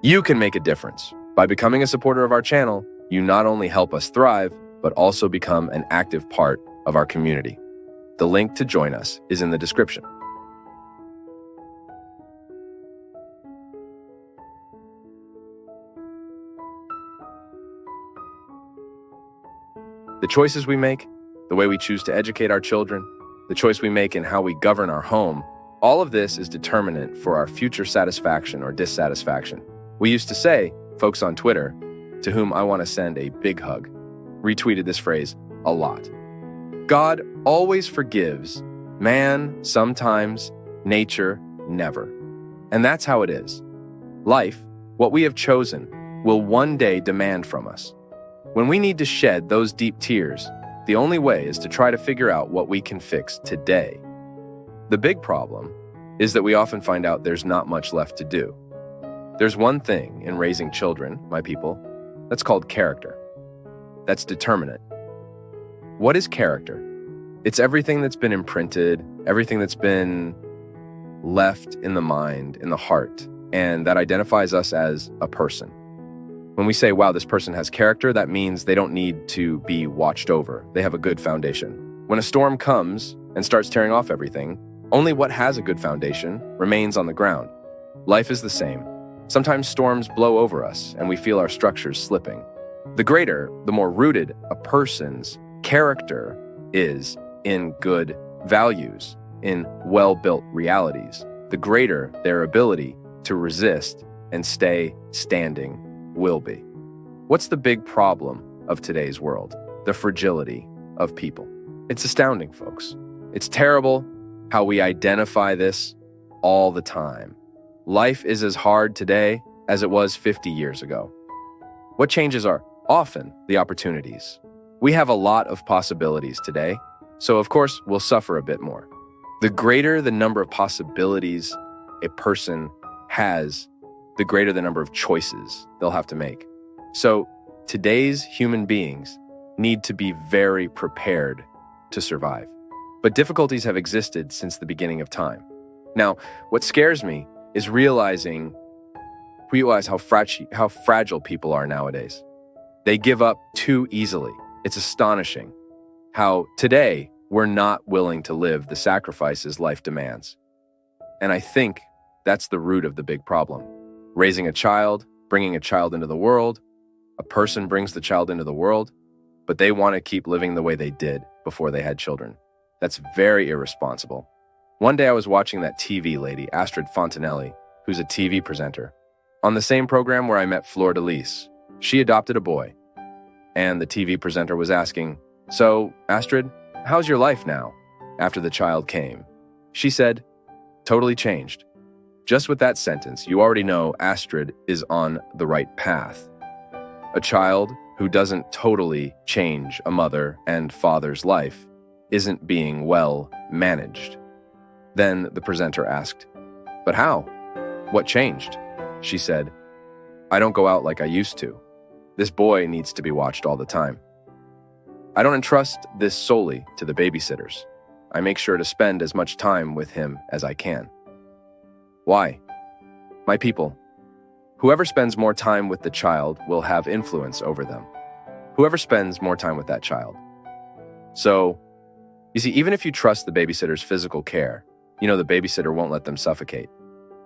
You can make a difference. By becoming a supporter of our channel, you not only help us thrive, but also become an active part of our community. The link to join us is in the description. The choices we make, the way we choose to educate our children, the choice we make in how we govern our home, all of this is determinant for our future satisfaction or dissatisfaction. We used to say, folks on Twitter, to whom I want to send a big hug, retweeted this phrase a lot. God always forgives, man sometimes, nature never. And that's how it is. Life, what we have chosen, will one day demand from us. When we need to shed those deep tears, the only way is to try to figure out what we can fix today. The big problem is that we often find out there's not much left to do. There's one thing in raising children, my people, that's called character. That's determinate. What is character? It's everything that's been imprinted, everything that's been left in the mind, in the heart, and that identifies us as a person. When we say, wow, this person has character, that means they don't need to be watched over. They have a good foundation. When a storm comes and starts tearing off everything, only what has a good foundation remains on the ground. Life is the same. Sometimes storms blow over us and we feel our structures slipping. The greater, the more rooted a person's character is in good values, in well-built realities, the greater their ability to resist and stay standing will be. What's the big problem of today's world? The fragility of people. It's astounding, folks. It's terrible how we identify this all the time. Life is as hard today as it was 50 years ago. What changes are often the opportunities. We have a lot of possibilities today, so of course we'll suffer a bit more. The greater the number of possibilities a person has, the greater the number of choices they'll have to make. So today's human beings need to be very prepared to survive. But difficulties have existed since the beginning of time. Now, what scares me is realize how fragile people are nowadays. They give up too easily. It's astonishing how today we're not willing to live the sacrifices life demands. And I think that's the root of the big problem. Raising a child, bringing a child into the world, a person brings the child into the world, but they want to keep living the way they did before they had children. That's very irresponsible. One day I was watching that TV lady, Astrid Fontanelli, who's a TV presenter. On the same program where I met Fleur de Lis, she adopted a boy. And the TV presenter was asking, "So, Astrid, how's your life now?" After the child came. She said, "Totally changed." Just with that sentence, you already know Astrid is on the right path. A child who doesn't totally change a mother and father's life isn't being well managed. Then the presenter asked, "But how? What changed?" She said, "I don't go out like I used to. This boy needs to be watched all the time. I don't entrust this solely to the babysitters. I make sure to spend as much time with him as I can." Why? My people, whoever spends more time with the child will have influence over them. Whoever spends more time with that child. So, you see, even if you trust the babysitter's physical care, you know the babysitter won't let them suffocate.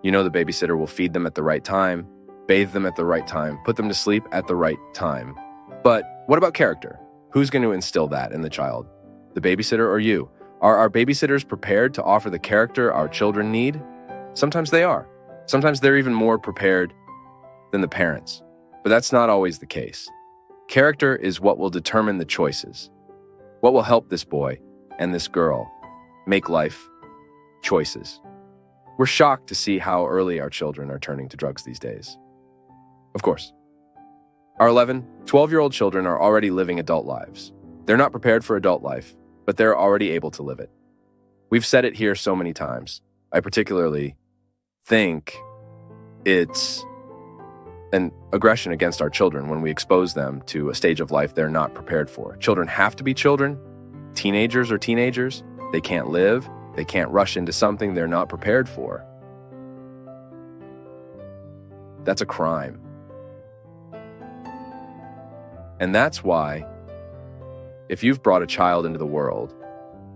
You know the babysitter will feed them at the right time, bathe them at the right time, put them to sleep at the right time. But what about character? Who's going to instill that in the child? The babysitter or you? Are our babysitters prepared to offer the character our children need? Sometimes they are. Sometimes they're even more prepared than the parents. But that's not always the case. Character is what will determine the choices. What will help this boy and this girl make life choices. We're shocked to see how early our children are turning to drugs these days. Of course. Our 11, 12-year-old children are already living adult lives. They're not prepared for adult life, but they're already able to live it. We've said it here so many times. I particularly think it's an aggression against our children when we expose them to a stage of life they're not prepared for. Children have to be children. Teenagers are teenagers. They can't live. They can't rush into something they're not prepared for. That's a crime. And that's why, if you've brought a child into the world,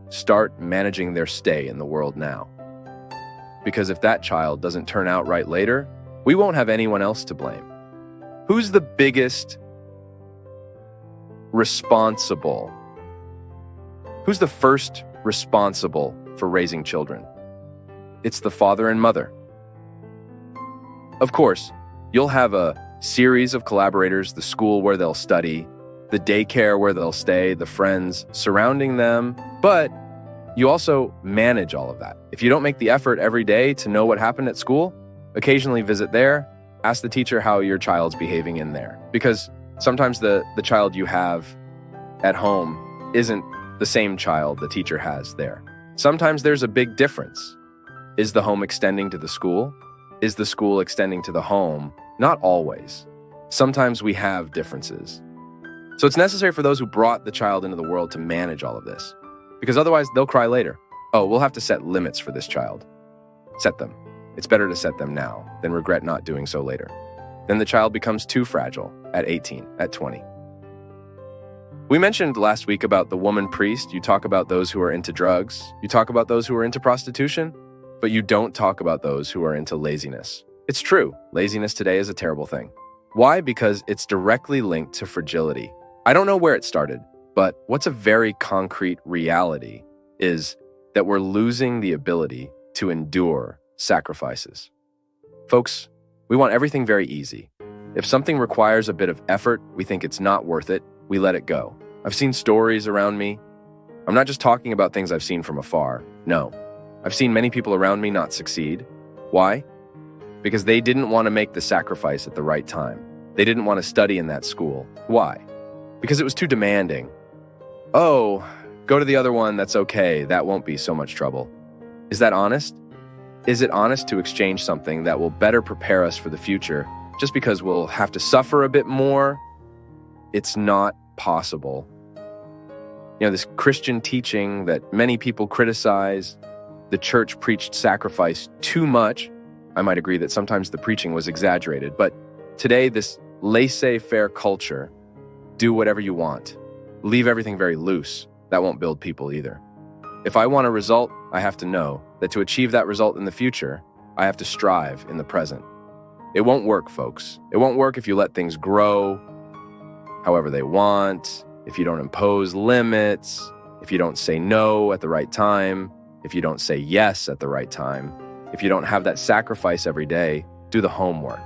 start managing their stay in the world now. Because if that child doesn't turn out right later, we won't have anyone else to blame. Who's the biggest responsible? Who's the first responsible for raising children? It's the father and mother. Of course, you'll have a series of collaborators, the school where they'll study, the daycare where they'll stay, the friends surrounding them, but you also manage all of that. If you don't make the effort every day to know what happened at school, occasionally visit there, ask the teacher how your child's behaving in there. Because sometimes the child you have at home isn't the same child the teacher has there. Sometimes there's a big difference. Is the home extending to the school? Is the school extending to the home? Not always. Sometimes we have differences. So it's necessary for those who brought the child into the world to manage all of this, because otherwise they'll cry later. Oh, we'll have to set limits for this child. Set them. It's better to set them now than regret not doing so later. Then the child becomes too fragile at 18, at 20. We mentioned last week about the woman priest. You talk about those who are into drugs. You talk about those who are into prostitution, but you don't talk about those who are into laziness. It's true. Laziness today is a terrible thing. Why? Because it's directly linked to fragility. I don't know where it started, but what's a very concrete reality is that we're losing the ability to endure sacrifices. Folks, we want everything very easy. If something requires a bit of effort, we think it's not worth it, we let it go. I've seen stories around me. I'm not just talking about things I've seen from afar. No, I've seen many people around me not succeed. Why? Because they didn't want to make the sacrifice at the right time. They didn't want to study in that school. Why? Because it was too demanding. Oh, go to the other one, that's okay. That won't be so much trouble. Is that honest? Is it honest to exchange something that will better prepare us for the future just because we'll have to suffer a bit more? It's not possible. You know, this Christian teaching that many people criticize, the church preached sacrifice too much. I might agree that sometimes the preaching was exaggerated, but today this laissez-faire culture, do whatever you want, leave everything very loose, that won't build people either. If I want a result, I have to know that to achieve that result in the future, I have to strive in the present. It won't work, folks. It won't work if you let things grow however they want, if you don't impose limits, if you don't say no at the right time, if you don't say yes at the right time, if you don't have that sacrifice every day, do the homework.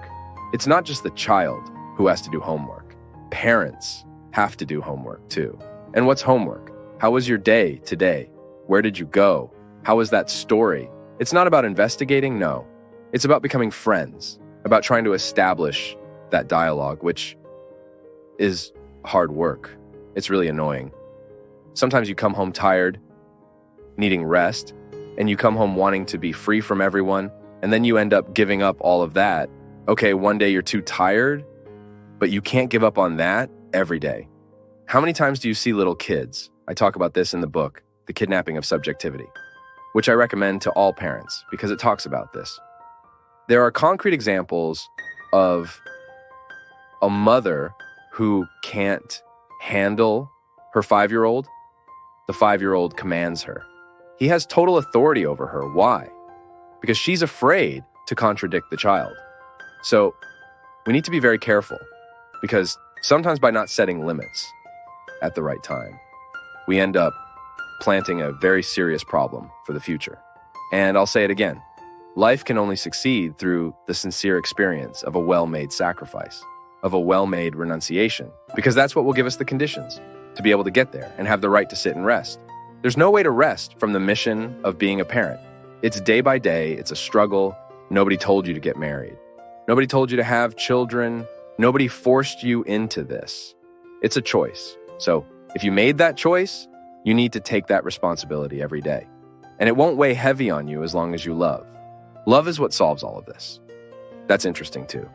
It's not just the child who has to do homework. Parents have to do homework too. And what's homework? How was your day today? Where did you go? How was that story? It's not about investigating, no. It's about becoming friends, about trying to establish that dialogue, which is hard work. It's really annoying. Sometimes you come home tired, needing rest, and you come home wanting to be free from everyone, and then you end up giving up all of that. Okay, one day you're too tired, but you can't give up on that every day. How many times do you see little kids? I talk about this in the book, The Kidnapping of Subjectivity, which I recommend to all parents because it talks about this. There are concrete examples of a mother who can't handle her 5-year-old. The 5-year-old commands her. He has total authority over her. Why? Because she's afraid to contradict the child. So we need to be very careful because sometimes by not setting limits at the right time, we end up planting a very serious problem for the future. And I'll say it again, life can only succeed through the sincere experience of a well-made sacrifice, of a well-made renunciation, because that's what will give us the conditions to be able to get there and have the right to sit and rest. There's no way to rest from the mission of being a parent. It's day by day, it's a struggle. Nobody told you to get married. Nobody told you to have children. Nobody forced you into this. It's a choice. So if you made that choice, you need to take that responsibility every day. And it won't weigh heavy on you as long as you love. Love is what solves all of this. That's interesting too.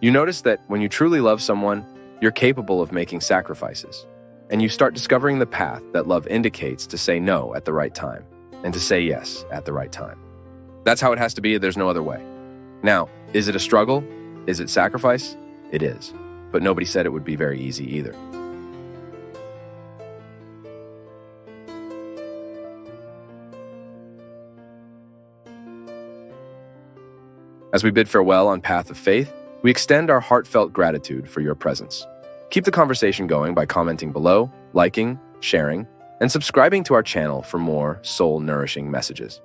You notice that when you truly love someone, you're capable of making sacrifices. And you start discovering the path that love indicates to say no at the right time and to say yes at the right time. That's how it has to be. There's no other way. Now, is it a struggle? Is it sacrifice? It is. But nobody said it would be very easy either. As we bid farewell on Path of Faith, we extend our heartfelt gratitude for your presence. Keep the conversation going by commenting below, liking, sharing, and subscribing to our channel for more soul-nourishing messages.